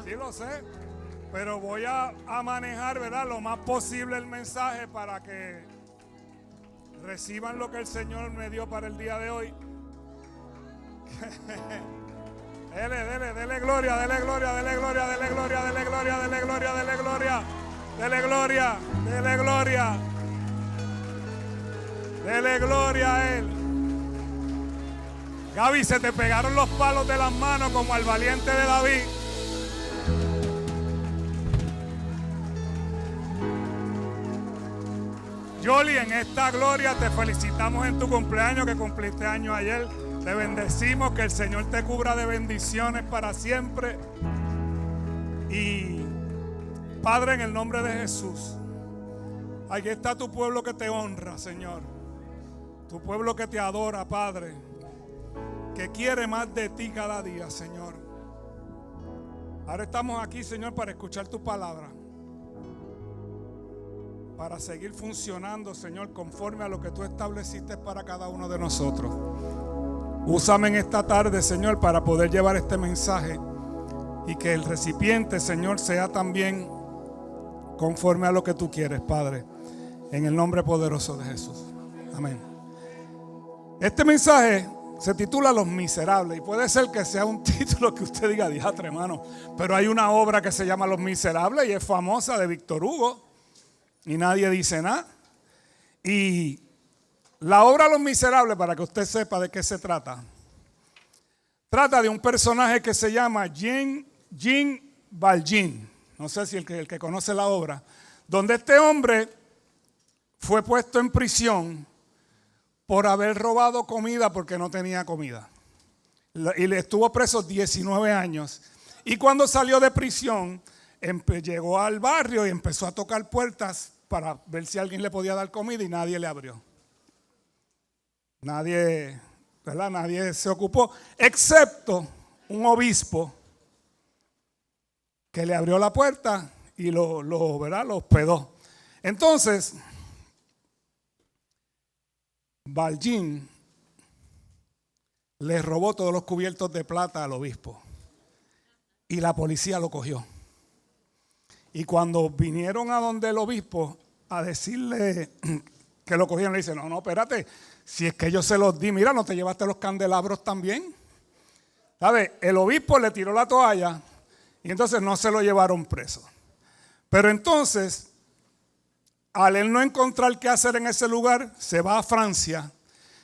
Sí lo sé, pero voy a manejar, ¿verdad?, lo más posible el mensaje para que reciban lo que el Señor me dio para el día de hoy. Dele gloria, dele gloria, dele gloria, dele gloria, dele gloria, dele gloria, dele gloria, dele gloria, dele gloria, dele gloria a Él. Gaby, se te pegaron los palos de las manos como al valiente de David. Yoli, en esta gloria te felicitamos en tu cumpleaños, que cumpliste años ayer. Te bendecimos, que el Señor te cubra de bendiciones para siempre. Y Padre, en el nombre de Jesús, aquí está tu pueblo que te honra, Señor. Tu pueblo que te adora, Padre, que quiere más de ti cada día, Señor. Ahora estamos aquí, Señor, para escuchar tu palabra, para seguir funcionando, Señor, conforme a lo que tú estableciste para cada uno de nosotros. Úsame en esta tarde, Señor, para poder llevar este mensaje y que el recipiente, Señor, sea también conforme a lo que tú quieres, Padre, en el nombre poderoso de Jesús. Amén. Este mensaje se titula Los Miserables, y puede ser que sea un título que usted diga, diatre, hermano, pero hay una obra que se llama Los Miserables y es famosa, de Víctor Hugo. Y nadie dice nada. Y la obra Los Miserables, para que usted sepa de qué se trata, trata de un personaje que se llama Jean Valjean. No sé si el que conoce la obra, donde este hombre fue puesto en prisión por haber robado comida porque no tenía comida. Y le estuvo preso 19 años. Y cuando salió de prisión, llegó al barrio y empezó a tocar puertas para ver si alguien le podía dar comida, y nadie le abrió. Nadie, ¿verdad? Nadie se ocupó, excepto un obispo que le abrió la puerta y ¿verdad?, lo hospedó. Entonces, Valjean le robó todos los cubiertos de plata al obispo y la policía lo cogió. Y cuando vinieron a donde el obispo a decirle que lo cogieron, le dice, no, espérate, si es que yo se los di, mira, ¿no te llevaste los candelabros también? ¿Sabes? El obispo le tiró la toalla y entonces no se lo llevaron preso. Pero entonces, al él no encontrar qué hacer en ese lugar, se va a Francia,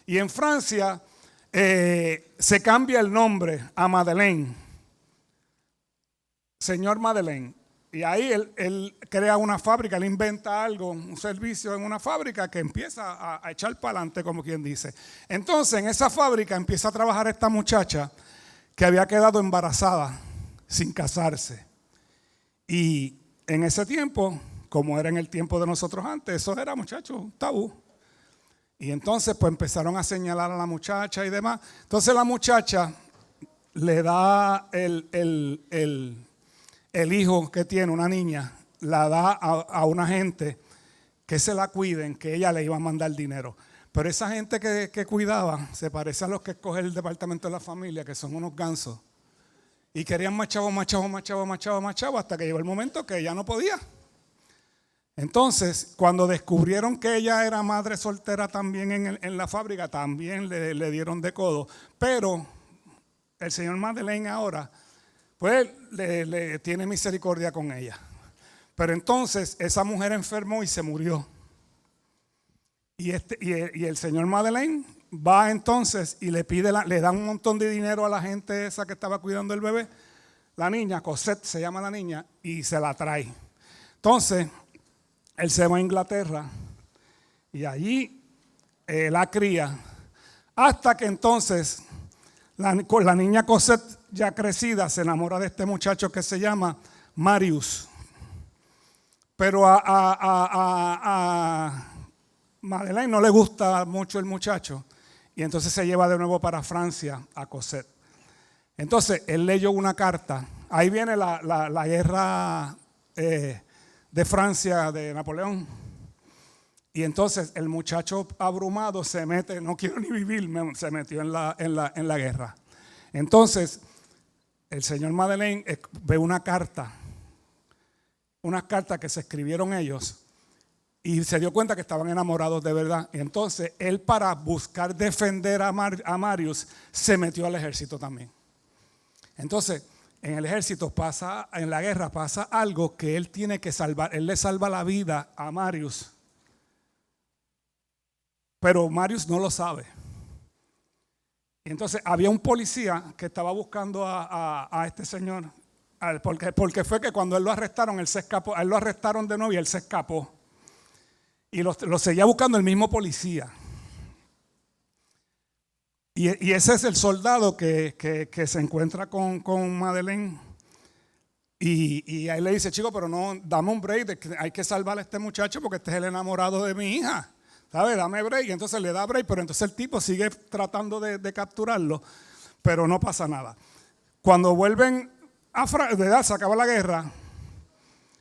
y en Francia se cambia el nombre a Madeleine, señor Madeleine. Y ahí él crea una fábrica, él inventa algo, un servicio en una fábrica que empieza a echar para adelante, como quien dice. Entonces, en esa fábrica empieza a trabajar esta muchacha que había quedado embarazada sin casarse. Y en ese tiempo, como era en el tiempo de nosotros antes, eso era, muchachos, un tabú. Y entonces pues empezaron a señalar a la muchacha y demás. Entonces la muchacha le da el hijo que tiene, una niña, la da a una gente que se la cuiden, que ella le iba a mandar dinero. Pero esa gente que cuidaba se parece a los que escoge el departamento de la familia, que son unos gansos. Y querían más chavo, hasta que llegó el momento que ella no podía. Entonces, cuando descubrieron que ella era madre soltera también en la fábrica, también le dieron de codo. Pero el señor Madeleine ahora, pues le tiene misericordia con ella. Pero entonces esa mujer enfermó y se murió. Y el señor Madeleine va entonces y le da un montón de dinero a la gente esa que estaba cuidando el bebé. La niña, Cosette se llama la niña, y se la trae. Entonces, él se va a Inglaterra y allí la cría, hasta que entonces la niña Cosette, ya crecida, se enamora de este muchacho que se llama Marius. Pero a Madeleine no le gusta mucho el muchacho, y entonces se lleva de nuevo para Francia a Cosette. Entonces él leyó una carta. Ahí viene la guerra de Francia de Napoleón. Y entonces el muchacho abrumado se mete, no quiero ni vivir, se metió en la guerra. Entonces el señor Madeleine ve unas cartas que se escribieron ellos y se dio cuenta que estaban enamorados de verdad. Y entonces él, para buscar defender a Marius, se metió al ejército también. Entonces, en el ejército en la guerra pasa algo que él tiene que salvar. Él le salva la vida a Marius, pero Marius no lo sabe. Y entonces había un policía que estaba buscando a este señor, porque fue que cuando él lo arrestaron, él se escapó. A él lo arrestaron de nuevo y él se escapó. Y lo seguía buscando el mismo policía. Y ese es el soldado que se encuentra con Madeleine. Y ahí le dice: chico, pero no, dame un break, hay que salvar a este muchacho porque este es el enamorado de mi hija. ¿Sabes? Dame break. Y entonces le da break, pero entonces el tipo sigue tratando de capturarlo, pero no pasa nada. Cuando vuelven se acaba la guerra,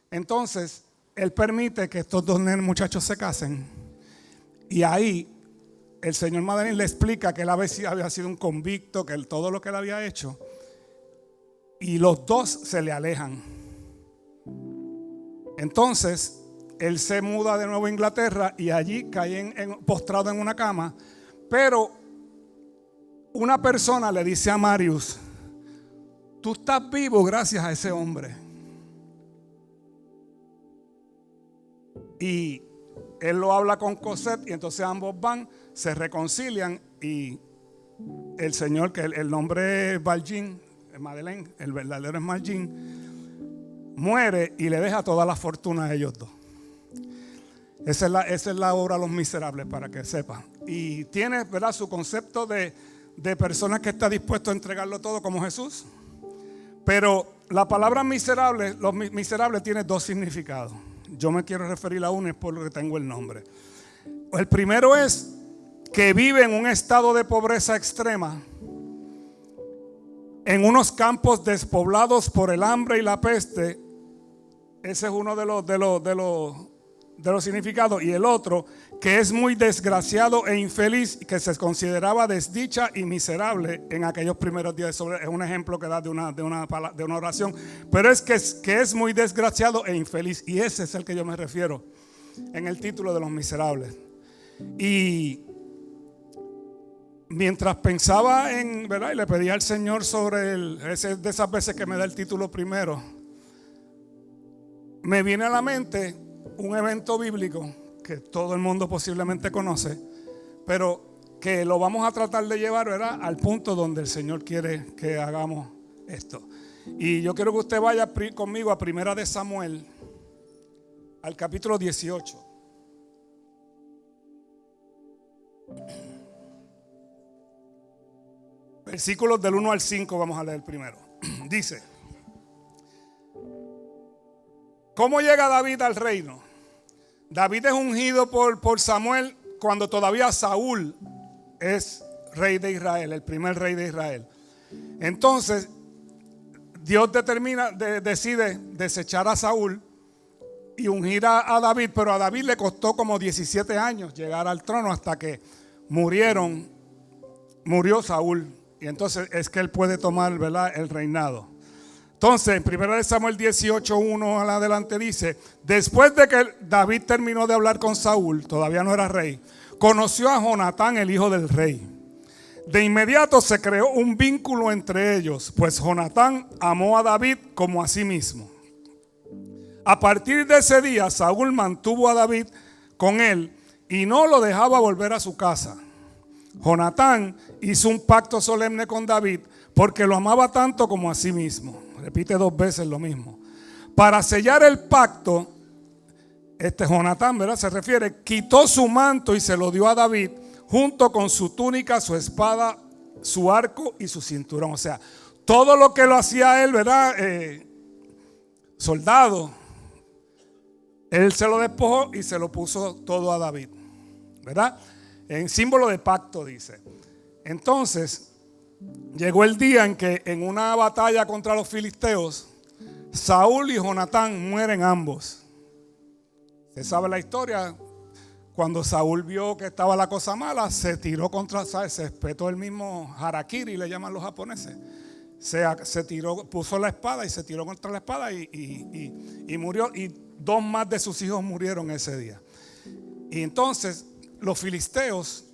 entonces él permite que estos dos muchachos se casen. Y ahí el señor Madeleine le explica que él había sido un convicto, que todo lo que él había hecho. Y los dos se le alejan. Entonces él se muda de nuevo a Inglaterra y allí cae postrado en una cama. Pero una persona le dice a Marius: tú estás vivo gracias a ese hombre. Y él lo habla con Cosette y entonces ambos van, se reconcilian y el señor, que el nombre es Valjean, Madeleine, el verdadero es Valjean, muere y le deja toda la fortuna a ellos dos. Esa es la obra Los Miserables, para que sepan. Y tiene, ¿verdad?, su concepto de persona que está dispuesto a entregarlo todo como Jesús. Pero la palabra miserable, los miserables, tiene dos significados. Yo me quiero referir a uno, es por lo que tengo el nombre. El primero es que vive en un estado de pobreza extrema, en unos campos despoblados por el hambre y la peste. Ese es uno de los significados. Y el otro, que es muy desgraciado e infeliz, que se consideraba desdicha y miserable en aquellos primeros días. Es un ejemplo que da de una oración. Pero es que es muy desgraciado e infeliz. Y ese es el que yo me refiero en el título de Los Miserables. Y mientras pensaba ¿verdad?, y le pedí al Señor sobre de esas veces que me da el título primero, me viene a la mente un evento bíblico que todo el mundo posiblemente conoce, pero que lo vamos a tratar de llevar, ¿verdad?, al punto donde el Señor quiere que hagamos esto. Y yo quiero que usted vaya conmigo a Primera de Samuel, al capítulo 18. Versículos del 1 al 5 vamos a leer primero. Dice: ¿cómo llega David al reino? David es ungido por Samuel cuando todavía Saúl es rey de Israel, el primer rey de Israel. Entonces Dios decide desechar a Saúl y ungir a David, pero a David le costó como 17 años llegar al trono hasta que murió Saúl. Y entonces es que él puede tomar, ¿verdad?, el reinado. Entonces, en 1 Samuel 18:1 al adelante dice: después de que David terminó de hablar con Saúl, todavía no era rey, conoció a Jonatán, el hijo del rey. De inmediato se creó un vínculo entre ellos, pues Jonatán amó a David como a sí mismo. A partir de ese día, Saúl mantuvo a David con él y no lo dejaba volver a su casa. Jonatán hizo un pacto solemne con David porque lo amaba tanto como a sí mismo. Repite 2 veces lo mismo. Para sellar el pacto, Jonatán, ¿verdad?, se refiere, quitó su manto y se lo dio a David, junto con su túnica, su espada, su arco y su cinturón. O sea, todo lo que lo hacía él, ¿verdad?, soldado, él se lo despojó y se lo puso todo a David, ¿verdad? En símbolo de pacto, dice. Entonces llegó el día en que en una batalla contra los filisteos, Saúl y Jonatán mueren ambos. Usted sabe la historia. Cuando Saúl vio que estaba la cosa mala, se tiró contra, se espetó el mismo harakiri, le llaman los japoneses. se tiró, puso la espada y se tiró contra la espada y murió. Y 2 más de sus hijos murieron ese día. Y entonces los filisteos,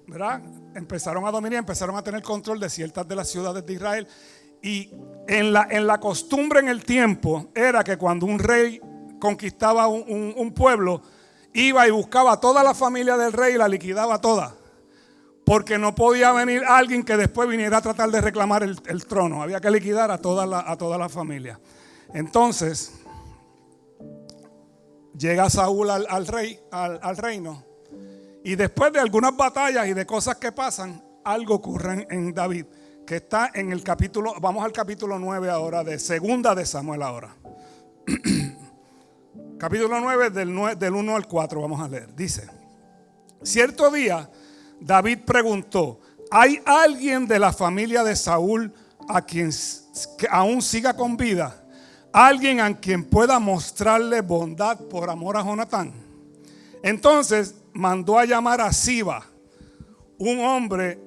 ¿verdad?, empezaron a dominar, empezaron a tener control de ciertas de las ciudades de Israel. Y en la costumbre en el tiempo era que cuando un rey conquistaba un pueblo, iba y buscaba a toda la familia del rey y la liquidaba toda. Porque no podía venir alguien que después viniera a tratar de reclamar el trono. Había que liquidar a toda la familia. Entonces llega Saúl al reino. Y después de algunas batallas y de cosas que pasan, algo ocurre en David, que está en el capítulo, vamos al capítulo 9 ahora, de segunda de Samuel ahora. Capítulo 9 del 1 al 4 vamos a leer. Dice: cierto día David preguntó: ¿hay alguien de la familia de Saúl a quien que aún siga con vida? ¿Alguien a quien pueda mostrarle bondad por amor a Jonatán? Entonces mandó a llamar a Siba, un hombre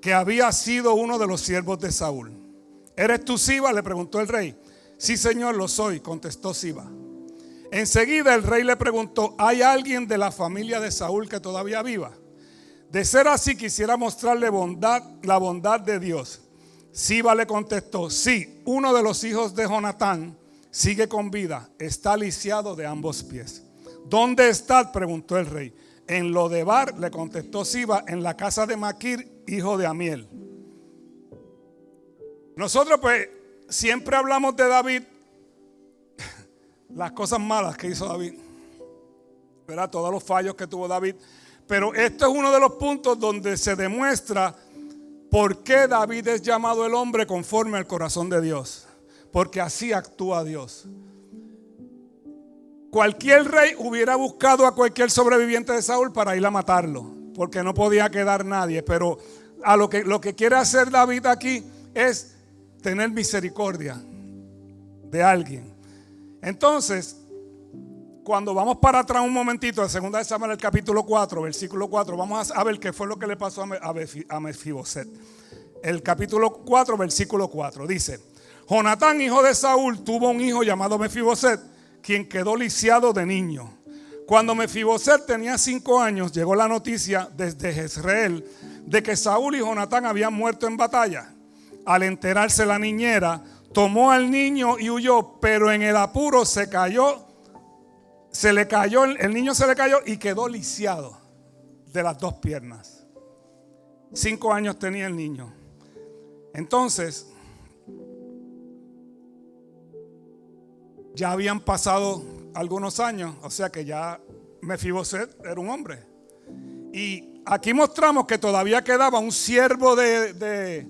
que había sido uno de los siervos de Saúl. ¿Eres tú Siba?, le preguntó el rey. Sí, señor, lo soy, contestó Siba. Enseguida el rey le preguntó: ¿hay alguien de la familia de Saúl que todavía viva? De ser así, quisiera mostrarle la bondad de Dios. Siba le contestó: sí, uno de los hijos de Jonatán sigue con vida, está lisiado de ambos pies. ¿Dónde está?, preguntó el rey. En Lodebar, le contestó Siba, en la casa de Maquir, hijo de Amiel. Nosotros pues siempre hablamos de David, las cosas malas que hizo David, ¿verdad?, todos los fallos que tuvo David. Pero este es uno de los puntos donde se demuestra por qué David es llamado el hombre conforme al corazón de Dios. Porque así actúa Dios. Cualquier rey hubiera buscado a cualquier sobreviviente de Saúl para ir a matarlo, porque no podía quedar nadie. Pero a lo que quiere hacer David aquí es tener misericordia de alguien. Entonces, cuando vamos para atrás un momentito, en 2 de Samuel, el capítulo 4, versículo 4, vamos a ver qué fue lo que le pasó a Mefiboset. El capítulo 4, versículo 4, dice: Jonatán, hijo de Saúl, tuvo un hijo llamado Mefiboset, quien quedó lisiado de niño. Cuando Mefiboset tenía 5 años, llegó la noticia desde Jezreel de que Saúl y Jonatán habían muerto en batalla. Al enterarse la niñera, tomó al niño y huyó, pero en el apuro el niño se le cayó y quedó lisiado de las 2 piernas. 5 años tenía el niño. Entonces, ya habían pasado algunos años, o sea que ya Mefiboset era un hombre. Y aquí mostramos que todavía quedaba un siervo de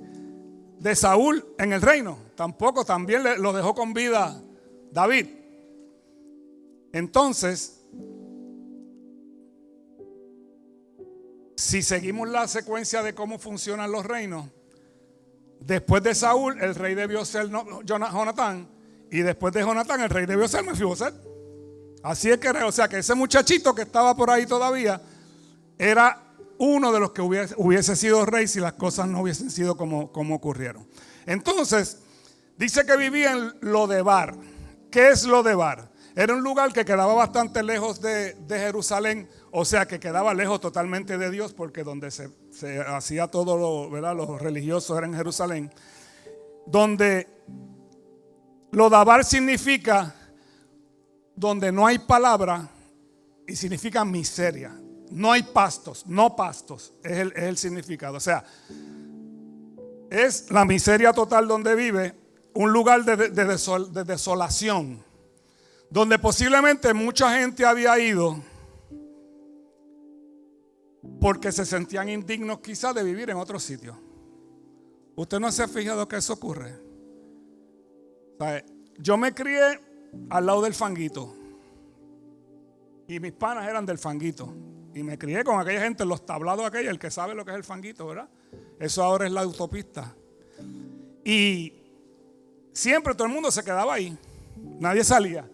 Saúl en el reino. También lo dejó con vida David. Entonces, si seguimos la secuencia de cómo funcionan los reinos, después de Saúl el rey debió ser Jonatán, y después de Jonatán el rey debió ser Mefiboset. Así es que era, o sea que ese muchachito que estaba por ahí todavía era uno de los que hubiese sido rey si las cosas no hubiesen sido como ocurrieron. Entonces, dice que vivía en Lodebar. ¿Qué es Lodebar? Era un lugar que quedaba bastante lejos de Jerusalén, o sea que quedaba lejos totalmente de Dios, porque donde se hacía todo lo religioso era en Jerusalén. Donde Lodebar significa donde no hay palabra y significa miseria. No hay pastos, no pastos, es el significado. O sea, es la miseria total donde vive, un lugar de desolación, donde posiblemente mucha gente había ido porque se sentían indignos quizás de vivir en otro sitio. ¿Usted no se ha fijado que eso ocurre? Yo me crié al lado del Fanguito y mis panas eran del Fanguito y me crié con aquella gente en los tablados aquellos, el que sabe lo que es el Fanguito, ¿verdad? Eso ahora es la autopista. Y siempre todo el mundo se quedaba ahí, nadie salía.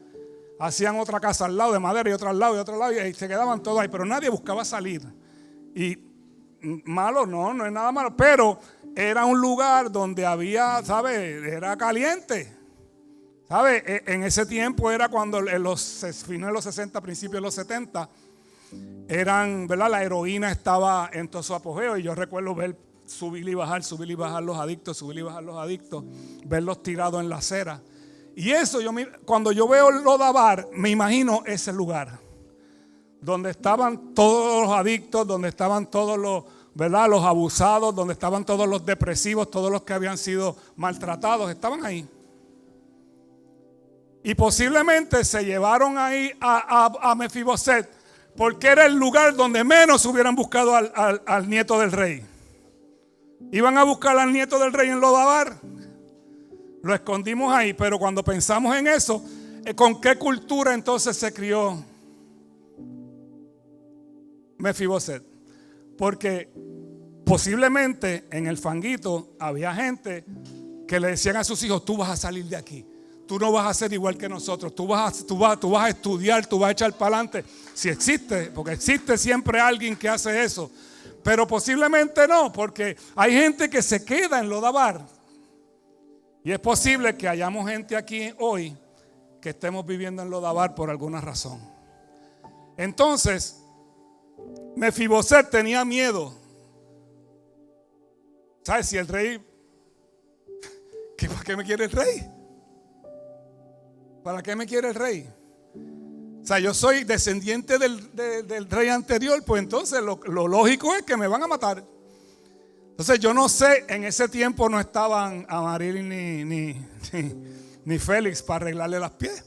Hacían otra casa al lado de madera y otra al lado y otro lado y se quedaban todos ahí, pero nadie buscaba salir. Y malo, no es nada malo, pero era un lugar donde había, ¿sabes? Era caliente. ¿Sabes? En ese tiempo era cuando en los fines de los 60, principios de los 70, eran, ¿verdad? La heroína estaba en todo su apogeo y yo recuerdo ver subir y bajar los adictos, verlos tirados en la acera. Y eso, cuando yo veo Lodabar, me imagino ese lugar, donde estaban todos los adictos, donde estaban todos los, ¿verdad? Los abusados, donde estaban todos los depresivos, todos los que habían sido maltratados, estaban ahí. Y posiblemente se llevaron ahí a Mefiboset, porque era el lugar donde menos hubieran buscado al nieto del rey. Iban a buscar al nieto del rey en Lodabar. Lo escondimos ahí, pero cuando pensamos en eso, ¿con qué cultura entonces se crió Mefiboset? Porque posiblemente en el fanguito había gente que le decían a sus hijos: tú vas a salir de aquí, tú no vas a ser igual que nosotros, tú vas a estudiar, tú vas a echar para adelante. Si existe, porque existe siempre alguien que hace eso, pero posiblemente no, porque hay gente que se queda en Lodabar. Y es posible que hayamos gente aquí hoy que estemos viviendo en Lodabar por alguna razón. Entonces, Mefiboset tenía miedo. ¿Sabes? Si el rey, ¿para qué me quiere el rey? ¿Para qué me quiere el rey? O sea, yo soy descendiente del rey anterior, pues entonces lo lógico es que me van a matar. Entonces yo no sé, en ese tiempo no estaban Amaril ni Félix para arreglarle las pies,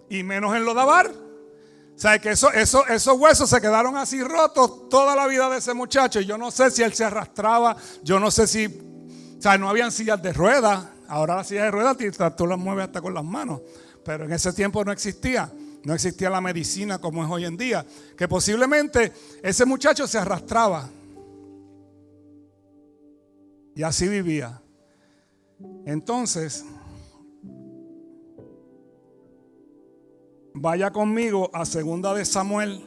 y menos en Lodabar. O sea, que esos huesos se quedaron así rotos toda la vida de ese muchacho. Y yo no sé si él se arrastraba, yo no sé si, o sea, no habían sillas de ruedas. Ahora las sillas de ruedas tú las mueves hasta con las manos, pero en ese tiempo no existía la medicina como es hoy en día, que posiblemente ese muchacho se arrastraba y así vivía. Entonces, vaya conmigo a 2 de Samuel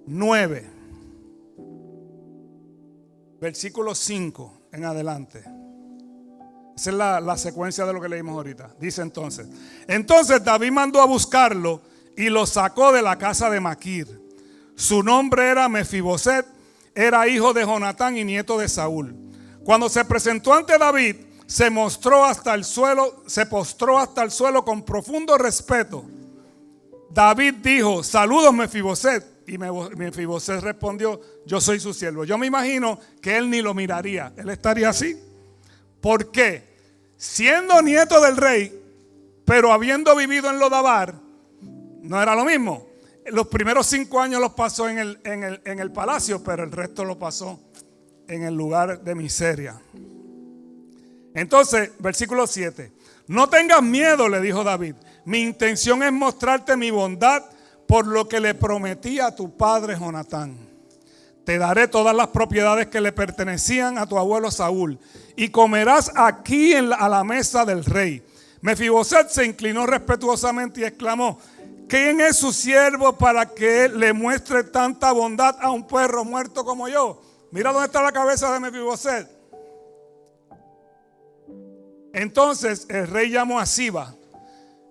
9, versículo 5 en adelante. Esa es la secuencia de lo que leímos ahorita. Dice entonces David mandó a buscarlo y lo sacó de la casa de Maquir. Su nombre era Mefiboset, era hijo de Jonatán y nieto de Saúl. Cuando se presentó ante David, se postró hasta el suelo con profundo respeto. David dijo: saludos, Mefiboset. Y Mefiboset respondió: yo soy su siervo. Yo me imagino que él ni lo miraría, él estaría así. ¿Por qué? Siendo nieto del rey, pero habiendo vivido en Lodabar, no era lo mismo. Los primeros 5 años los pasó en el palacio, pero el resto lo pasó en el lugar de miseria. Entonces, versículo 7. No tengas miedo, le dijo David. Mi intención es mostrarte mi bondad por lo que le prometí a tu padre Jonatán. Te daré todas las propiedades que le pertenecían a tu abuelo Saúl y comerás aquí a la mesa del rey. Mefiboset se inclinó respetuosamente y exclamó: ¿quién es su siervo para que él le muestre tanta bondad a un perro muerto como yo? Mira dónde está la cabeza de Mefiboset. Entonces el rey llamó a Siba,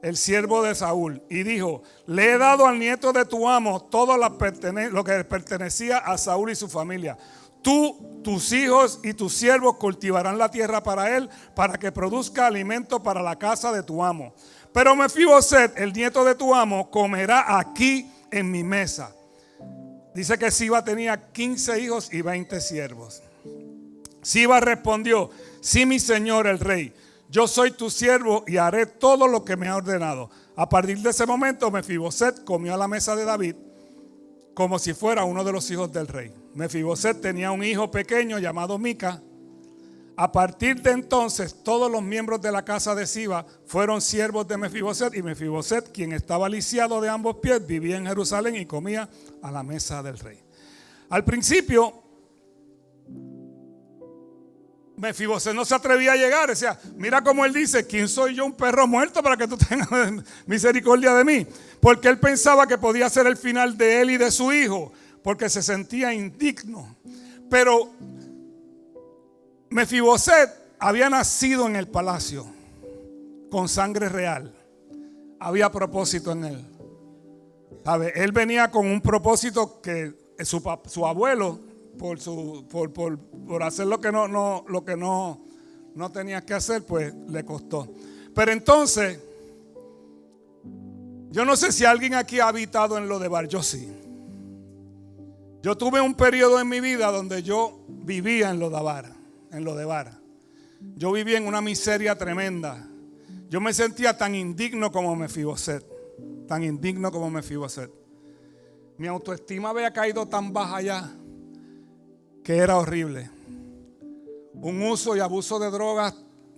el siervo de Saúl, y dijo: le he dado al nieto de tu amo todo lo que pertenecía a Saúl y su familia. Tú, tus hijos y tus siervos cultivarán la tierra para él, para que produzca alimento para la casa de tu amo. Pero Mefiboset, el nieto de tu amo, comerá aquí en mi mesa. Dice que Siba tenía 15 hijos y 20 siervos. Siba respondió: sí, mi señor el rey, yo soy tu siervo y haré todo lo que me ha ordenado. A partir de ese momento, Mefiboset comió a la mesa de David como si fuera uno de los hijos del rey. Mefiboset tenía un hijo pequeño llamado Mica. A partir de entonces, todos los miembros de la casa de Siba fueron siervos de Mefiboset, y Mefiboset, quien estaba lisiado de ambos pies, vivía en Jerusalén y comía a la mesa del rey. Al principio, Mefiboset no se atrevía a llegar. Decía: mira cómo él dice: ¿quién soy yo, un perro muerto, para que tú tengas misericordia de mí? Porque él pensaba que podía ser el final de él y de su hijo, porque se sentía indigno. Pero Mefiboset había nacido en el palacio con sangre real. Había propósito en él. ¿Sabe? Él venía con un propósito que su abuelo, por hacer lo que no tenía que hacer, pues le costó. Pero entonces, yo no sé si alguien aquí ha habitado en Lodebar. Yo sí. Yo tuve un periodo en mi vida donde yo vivía en Lodebar. Yo vivía en una miseria tremenda. Yo me sentía tan indigno como Mefiboset. Mi autoestima había caído tan baja ya que era horrible. Un uso y abuso de drogas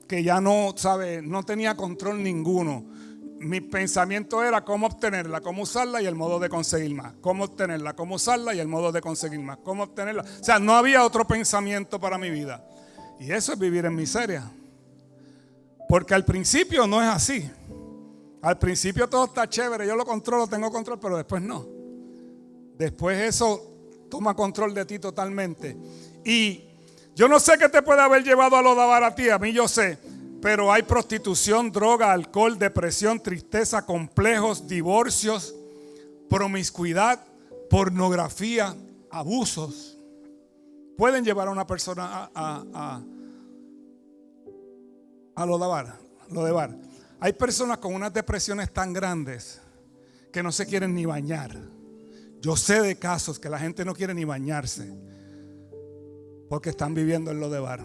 que ya no tenía control ninguno. Mi pensamiento era cómo obtenerla, cómo usarla y el modo de conseguir más. Cómo obtenerla, cómo usarla y el modo de conseguir más. Cómo obtenerla. O sea, no había otro pensamiento para mi vida. Y eso es vivir en miseria. Porque al principio no es así. Al principio todo está chévere, yo lo controlo, tengo control, pero después no. Después eso toma control de ti totalmente. Y yo no sé qué te puede haber llevado a Lodebar a ti, a mí yo sé. Pero hay prostitución, droga, alcohol, depresión, tristeza, complejos, divorcios, promiscuidad, pornografía, abusos. Pueden llevar a una persona a Lodebar. Hay personas con unas depresiones tan grandes que no se quieren ni bañar. Yo sé de casos que la gente no quiere ni bañarse porque están viviendo en Lodebar.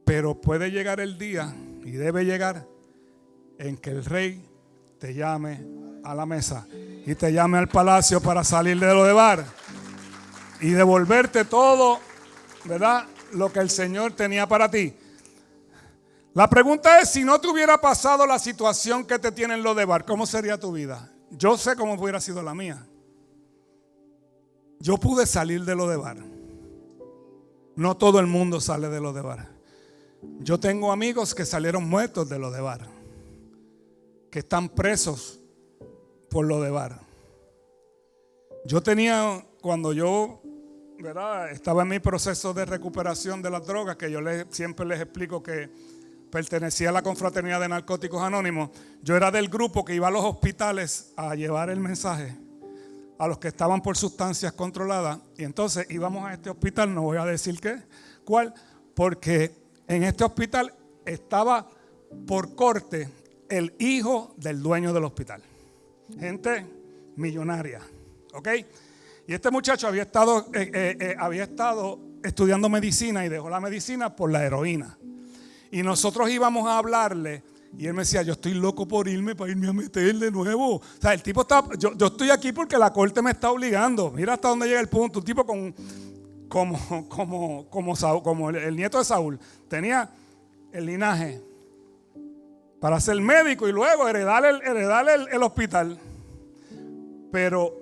Pero puede llegar el día, y debe llegar, en que el rey te llame a la mesa y te llame al palacio para salir de Lodebar y devolverte todo, ¿verdad?, lo que el Señor tenía para ti. La pregunta es, si no te hubiera pasado la situación que te tiene en Lodebar, ¿cómo sería tu vida? Yo sé cómo hubiera sido la mía. Yo pude salir de Lodebar. No todo el mundo sale de Lodebar. Yo tengo amigos que salieron muertos de Lodebar, que están presos por Lodebar. Yo tenía, cuando yo, ¿verdad?, estaba en mi proceso de recuperación de las drogas, que yo siempre les explico que pertenecía a la Confraternidad de Narcóticos Anónimos. Yo era del grupo que iba a los hospitales a llevar el mensaje a los que estaban por sustancias controladas. Y entonces íbamos a este hospital, no voy a decir cuál, porque en este hospital estaba por corte el hijo del dueño del hospital. Gente millonaria, ¿ok? Y este muchacho había estado estudiando medicina y dejó la medicina por la heroína. Y nosotros íbamos a hablarle y él me decía, yo estoy loco por irme para irme a meter de nuevo. O sea, el tipo estaba, yo estoy aquí porque la corte me está obligando. Mira hasta dónde llega el punto. Un tipo como el nieto de Saúl. Tenía el linaje para ser médico y luego heredar el hospital. Pero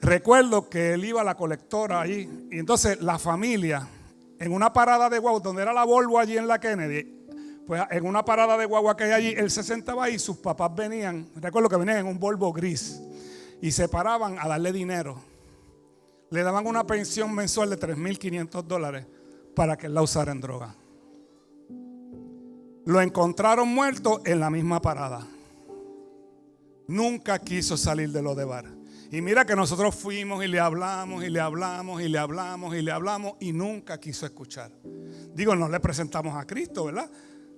recuerdo que él iba a la colectora allí. Y entonces la familia, en una parada de guagua, donde era la Volvo allí en la Kennedy, pues en una parada de guagua que hay allí, él se sentaba ahí, sus papás venían, recuerdo que venían en un Volvo gris, y se paraban a darle dinero. Le daban una pensión mensual de $3,500 para que él la usara en droga. Lo encontraron muerto en la misma parada. Nunca quiso salir de Lodebar. Y mira que nosotros fuimos y le hablamos y nunca quiso escuchar. Digo, no le presentamos a Cristo, ¿verdad?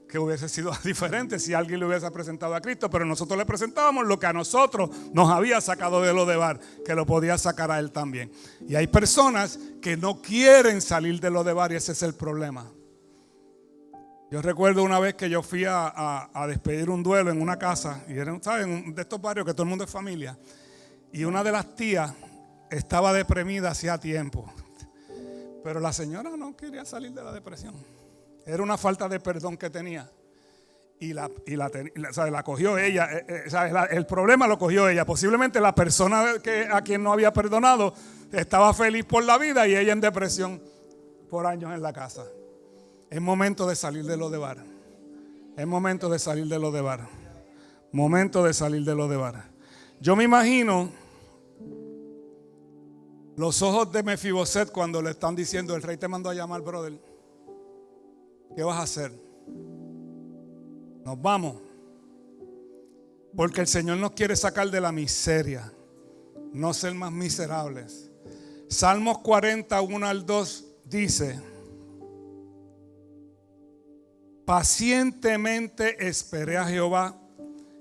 Que hubiese sido diferente si alguien le hubiese presentado a Cristo, pero nosotros le presentábamos lo que a nosotros nos había sacado de Lodebar, que lo podía sacar a él también. Y hay personas que no quieren salir de Lodebar y ese es el problema. Yo recuerdo una vez que yo fui a despedir un duelo en una casa, y era, ¿saben?, de estos barrios que todo el mundo es familia. Y una de las tías estaba deprimida hacía tiempo. Pero la señora no quería salir de la depresión. Era una falta de perdón que tenía. Y la cogió ella. El problema lo cogió ella. Posiblemente la persona a quien no había perdonado estaba feliz por la vida y ella en depresión por años en la casa. Es momento de salir de Lodebar. Es momento de salir de Lodebar. Momento de salir de Lodebar. Yo me imagino Los ojos de Mefiboset cuando le están diciendo, el rey te mandó a llamar, brother. ¿Qué vas a hacer? Nos vamos. Porque el Señor nos quiere sacar de la miseria, no ser más miserables. Salmos 40, 1 al 2 dice: pacientemente esperé a Jehová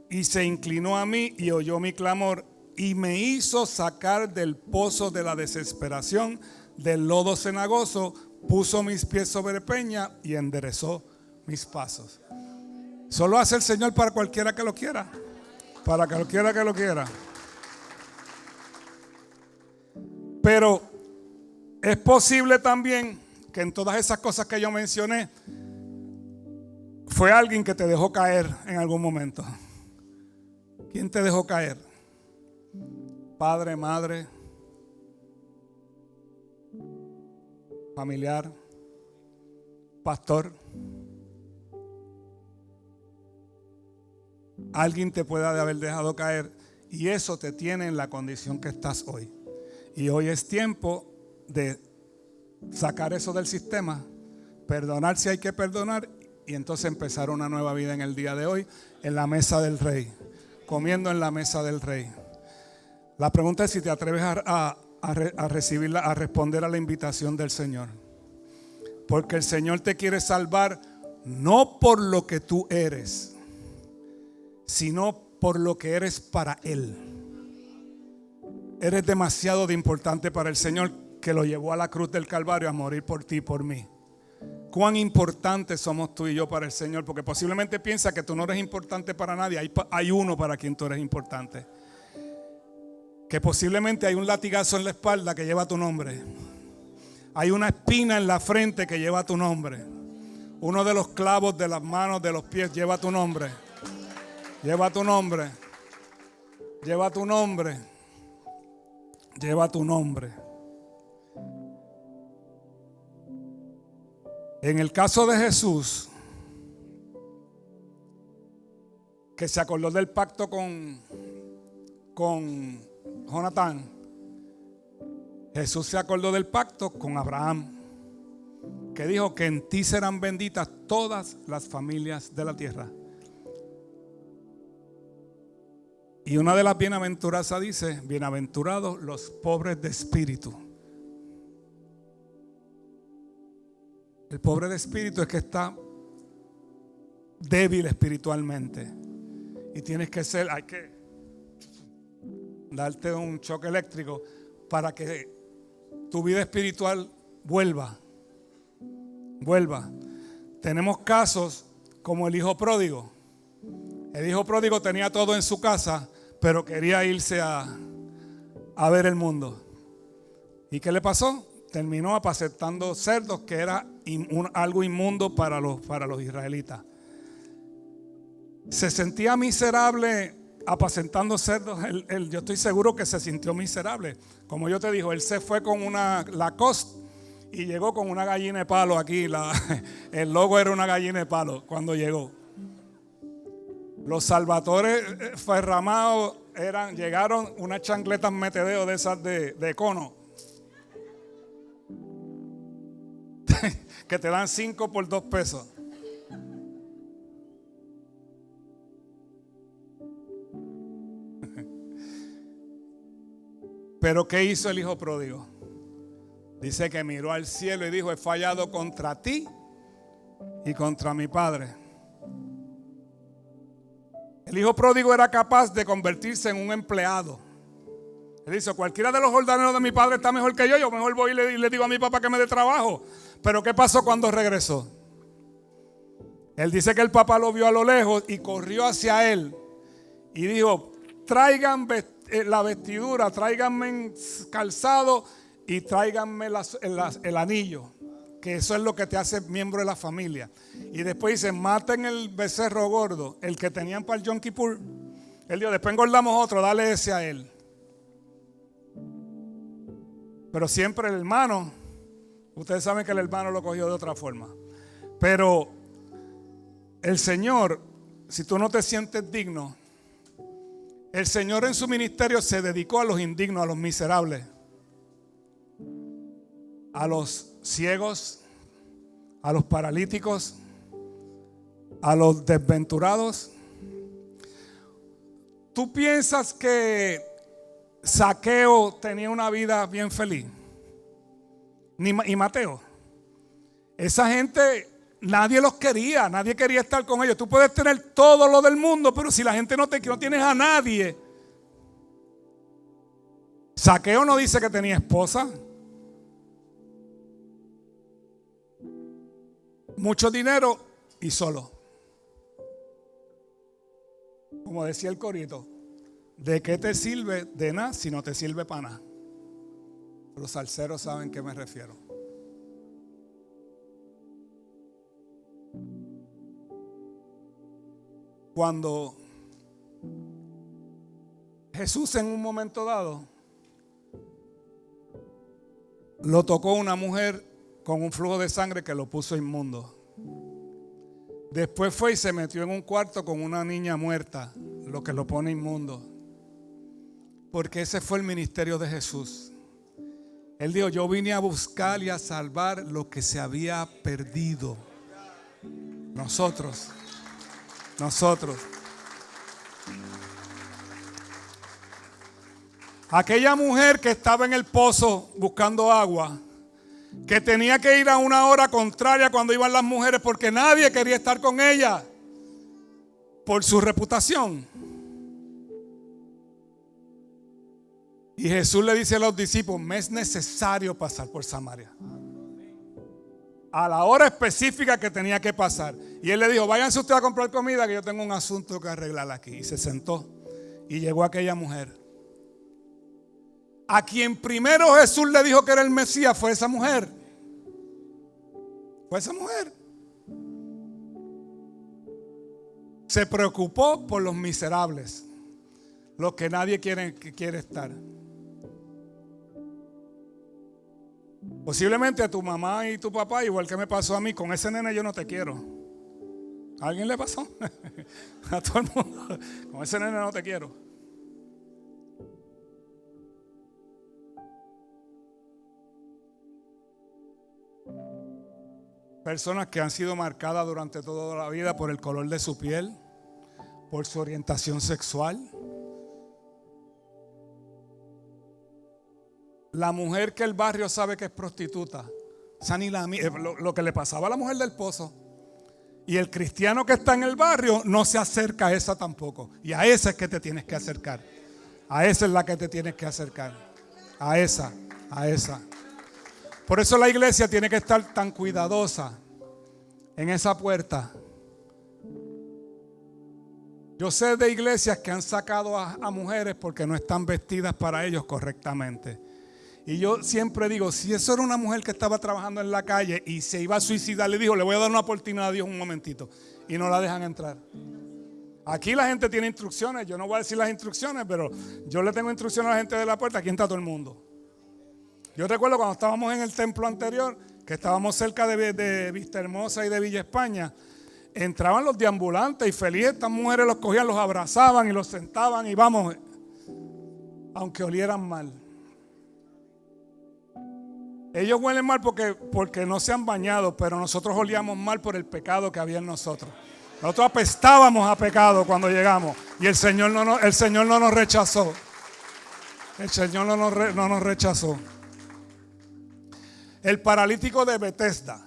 y se inclinó a mí y oyó mi clamor y me hizo sacar del pozo de la desesperación, del lodo cenagoso, puso mis pies sobre peña y enderezó mis pasos. Solo hace el Señor para cualquiera que lo quiera. Para cualquiera que lo quiera. Pero es posible también que en todas esas cosas que yo mencioné, fue alguien que te dejó caer en algún momento. ¿Quién te dejó caer? Padre, madre, familiar, pastor. Alguien te puede haber dejado caer y eso te tiene en la condición que estás hoy. Y hoy es tiempo de sacar eso del sistema, perdonar si hay que perdonar y entonces empezar una nueva vida en el día de hoy en la mesa del Rey, comiendo en la mesa del Rey. La pregunta es si te atreves a recibirla, a responder a la invitación del Señor. Porque el Señor te quiere salvar no por lo que tú eres, sino por lo que eres para Él. Eres demasiado de importante para el Señor, que lo llevó a la cruz del Calvario a morir por ti y por mí. Cuán importantes somos tú y yo para el Señor, porque posiblemente piensa que tú no eres importante para nadie. Hay uno para quien tú eres importante. Que posiblemente hay un latigazo en la espalda que lleva tu nombre. Hay una espina en la frente que lleva tu nombre. Uno de los clavos de las manos, de los pies, lleva tu nombre. Lleva tu nombre. Lleva tu nombre. Lleva tu nombre. En el caso de Jesús, que se acordó del pacto con Jonatán, Jesús se acordó del pacto con Abraham, que dijo que en ti serán benditas todas las familias de la tierra. Y una de las bienaventuranzas dice: bienaventurados los pobres de espíritu. El pobre de espíritu es que está débil espiritualmente. Y tienes que hay que darte un choque eléctrico para que tu vida espiritual vuelva. Tenemos casos como el hijo pródigo. El hijo pródigo tenía todo en su casa, pero quería irse a ver el mundo. ¿Y qué le pasó? Terminó apacentando cerdos, que era algo inmundo para los israelitas. Se sentía miserable apacentando cerdos. Yo estoy seguro que se sintió miserable. Como yo te digo, él se fue con una Lacoste y llegó con una gallina de palo aquí. El logo era una gallina de palo cuando llegó. Los salvatores ferramados llegaron unas chancletas metedeo de esas de cono. Que te dan 5 por 2 pesos. Pero ¿qué hizo el hijo pródigo? Dice que miró al cielo y dijo: he fallado contra ti y contra mi padre. El hijo pródigo era capaz de convertirse en un empleado. Él dice: cualquiera de los jornaleros de mi padre está mejor que yo mejor voy y le digo a mi papá que me dé trabajo. Pero ¿qué pasó cuando regresó? Él dice que el papá lo vio a lo lejos y corrió hacia él y dijo: traigan la vestidura, tráiganme calzado y tráiganme el anillo, que eso es lo que te hace miembro de la familia. Y después dice: maten el becerro gordo, el que tenían para el Yom Kippur. Él dijo: después engordamos otro, dale ese a él. Pero siempre el hermano, ustedes saben que el hermano lo cogió de otra forma. Pero el Señor, si tú no te sientes digno, el Señor en su ministerio se dedicó a los indignos, a los miserables. a los ciegos, a los paralíticos, a los desventurados. ¿Tú piensas que Zaqueo tenía una vida bien feliz? Y Mateo. Esa gente, nadie los quería, nadie quería estar con ellos. Tú puedes tener todo lo del mundo, pero si la gente no tienes a nadie. Zaqueo no dice que tenía esposa, mucho dinero y solo. Como decía el corito, ¿de qué te sirve de nada si no te sirve para nada? Los salseros saben a qué me refiero. Cuando Jesús en un momento dado lo tocó una mujer con un flujo de sangre que lo puso inmundo. Después fue y se metió en un cuarto con una niña muerta, lo que lo pone inmundo. Porque ese fue el ministerio de Jesús. Él dijo, yo vine a buscar y a salvar lo que se había perdido. Nosotros. Aquella mujer que estaba en el pozo buscando agua, que tenía que ir a una hora contraria cuando iban las mujeres porque nadie quería estar con ella por su reputación. Y Jesús le dice a los discípulos, me es necesario pasar por Samaria. A la hora específica que tenía que pasar. Y él le dijo, váyanse ustedes a comprar comida que yo tengo un asunto que arreglar aquí. Y se sentó y llegó aquella mujer. A quien primero Jesús le dijo que era el Mesías fue esa mujer. Fue esa mujer. Se preocupó por los miserables, los que nadie quiere estar. Posiblemente a tu mamá y tu papá, igual que me pasó a mí, con ese nene yo no te quiero. ¿A alguien le pasó? A todo el mundo. Con ese nene no te quiero. Personas que han sido marcadas durante toda la vida por el color de su piel, por su orientación sexual. La mujer que el barrio sabe que es prostituta, lo que le pasaba a la mujer del pozo. Y el cristiano que está en el barrio no se acerca a esa tampoco. Y a esa es que te tienes que acercar. A esa es la que te tienes que acercar. A esa. Por eso la iglesia tiene que estar tan cuidadosa en esa puerta. Yo sé de iglesias que han sacado a mujeres porque no están vestidas para ellos correctamente. Y yo siempre digo, si eso era una mujer que estaba trabajando en la calle y se iba a suicidar, le dijo, le voy a dar una oportunidad a Dios un momentito. Y no la dejan entrar. Aquí la gente tiene instrucciones, yo no voy a decir las instrucciones, pero yo le tengo instrucciones a la gente de la puerta, aquí entra todo el mundo. Yo recuerdo cuando estábamos en el templo anterior, que estábamos cerca de Vista Hermosa y de Villa España, entraban los deambulantes y felices, estas mujeres los cogían, los abrazaban y los sentaban y vamos, aunque olieran mal. Ellos huelen mal porque no se han bañado, pero nosotros olíamos mal por el pecado que había en nosotros. Nosotros apestábamos a pecado cuando llegamos y el Señor no nos rechazó. El Señor no nos rechazó. El paralítico de Bethesda,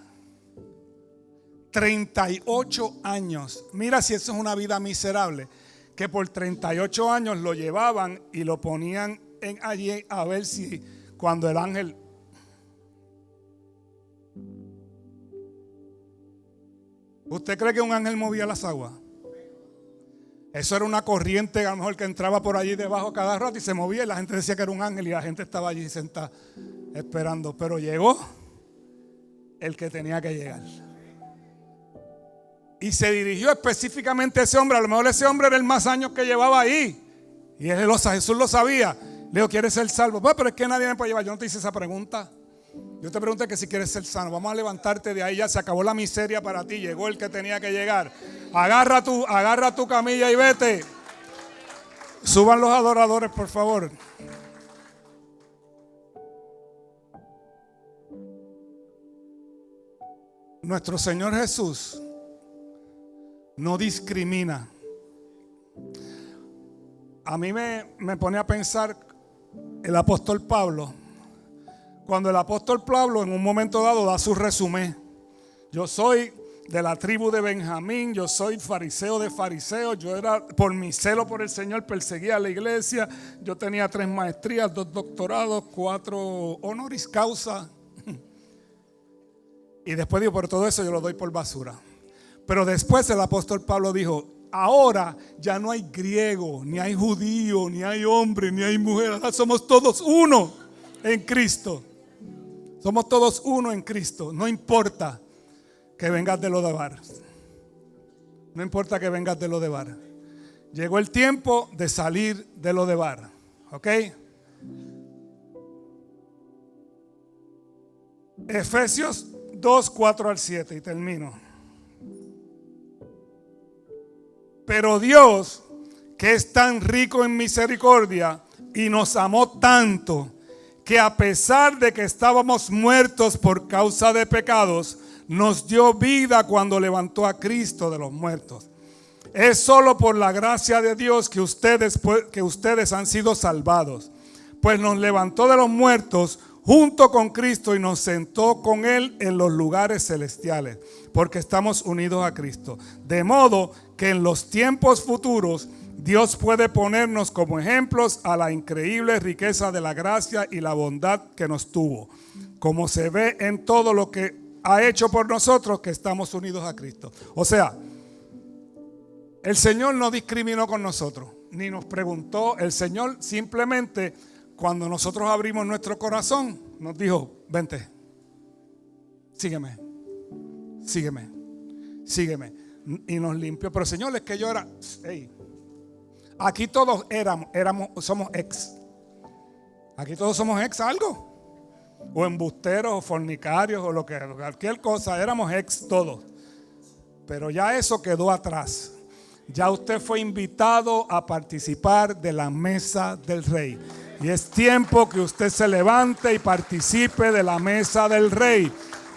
38 años. Mira si eso es una vida miserable. Que por 38 años lo llevaban y lo ponían allí a ver si cuando el ángel... ¿Usted cree que un ángel movía las aguas? Eso era una corriente a lo mejor que entraba por allí debajo cada rato y se movía y la gente decía que era un ángel y la gente estaba allí sentada esperando. Pero llegó el que tenía que llegar. Y se dirigió específicamente a ese hombre. A lo mejor ese hombre era el más años que llevaba ahí. Y Jesús lo sabía. Le dijo, ¿quieres ser salvo? Pues, pero es que nadie me puede llevar. Yo no te hice esa pregunta. Yo te pregunté que si quieres ser sano. Vamos a levantarte de ahí, ya se acabó la miseria para ti. Llegó el que tenía que llegar. Agarra tu camilla y vete. Suban los adoradores, por favor. nuestro Señor Jesús no discrimina. A mí me pone a pensar el apóstol Pablo. Cuando el apóstol Pablo en un momento dado da su resumen. Yo soy de la tribu de Benjamín, yo soy fariseo de fariseos, yo era por mi celo por el Señor, perseguía a la iglesia, yo tenía 3 maestrías, 2 doctorados, 4 honoris causa. Y después digo, por todo eso yo lo doy por basura. Pero después el apóstol Pablo dijo, ahora ya no hay griego, ni hay judío, ni hay hombre, ni hay mujer, ahora somos todos uno en Cristo. Somos todos uno en Cristo, no importa que vengas de Lodebar. No importa que vengas de Lodebar. Llegó el tiempo de salir de Lodebar. ¿Ok? Efesios 2, 4 al 7 y termino. Pero Dios, que es tan rico en misericordia y nos amó tanto, que a pesar de que estábamos muertos por causa de pecados, nos dio vida cuando levantó a Cristo de los muertos. Es solo por la gracia de Dios que ustedes han sido salvados, pues nos levantó de los muertos junto con Cristo y nos sentó con Él en los lugares celestiales, porque estamos unidos a Cristo. De modo que en los tiempos futuros Dios puede ponernos como ejemplos a la increíble riqueza de la gracia y la bondad que nos tuvo, como se ve en todo lo que ha hecho por nosotros que estamos unidos a Cristo. O sea, el Señor no discriminó con nosotros, ni nos preguntó. El Señor simplemente, cuando nosotros abrimos nuestro corazón, nos dijo, vente, sígueme, sígueme, sígueme. Y nos limpió. Pero Señor, es que yo era, hey, aquí todos somos ex. Aquí todos somos ex algo. O embusteros, o fornicarios, o cualquier cosa, éramos ex todos. Pero ya eso quedó atrás. Ya usted fue invitado a participar de la mesa del Rey. Y es tiempo que usted se levante y participe de la mesa del Rey.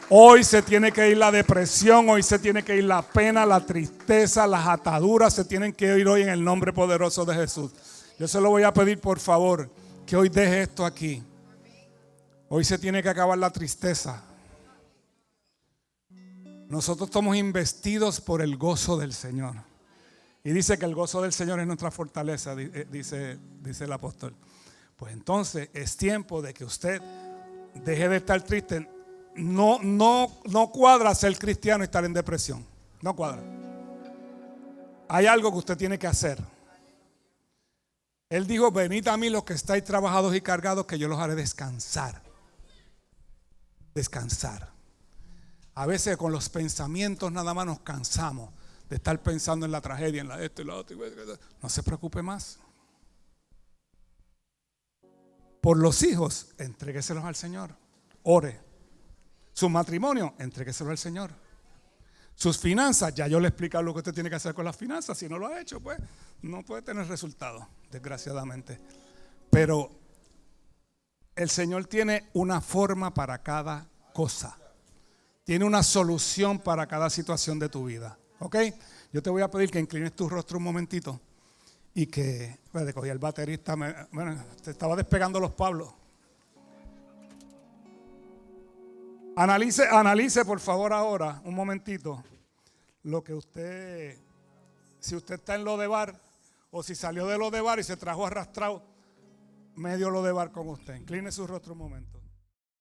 Hoy se tiene que ir la depresión, hoy se tiene que ir la pena, la tristeza, las ataduras se tienen que ir hoy en el nombre poderoso de Jesús. Yo se lo voy a pedir por favor que hoy deje esto aquí. Hoy se tiene que acabar la tristeza. Nosotros estamos investidos por el gozo del Señor. Y dice que el gozo del Señor es nuestra fortaleza, dice el apóstol. Pues entonces es tiempo de que usted deje de estar triste. No cuadra ser cristiano y estar en depresión. No cuadra. Hay algo que usted tiene que hacer. Él dijo, venid a mí los que estáis trabajados y cargados, que yo los haré descansar. Descansar. A veces con los pensamientos nada más nos cansamos de estar pensando en la tragedia, en la esto y la otra. No se preocupe más. Por los hijos, entrégueselos al Señor. Ore. Su matrimonio, entrégueselo al Señor. Sus finanzas, ya yo le he explicado lo que usted tiene que hacer con las finanzas. Si no lo ha hecho, pues no puede tener resultados, desgraciadamente. Pero el Señor tiene una forma para cada cosa. Tiene una solución para cada situación de tu vida. ¿Ok? Yo te voy a pedir que inclines tu rostro un momentito y que, bueno, cogí el baterista, te estaba despegando los Pablos. Analice por favor ahora, un momentito, lo que si usted está en Lodebar o si salió de Lodebar y se trajo arrastrado medio Lodebar con usted. Incline su rostro un momento.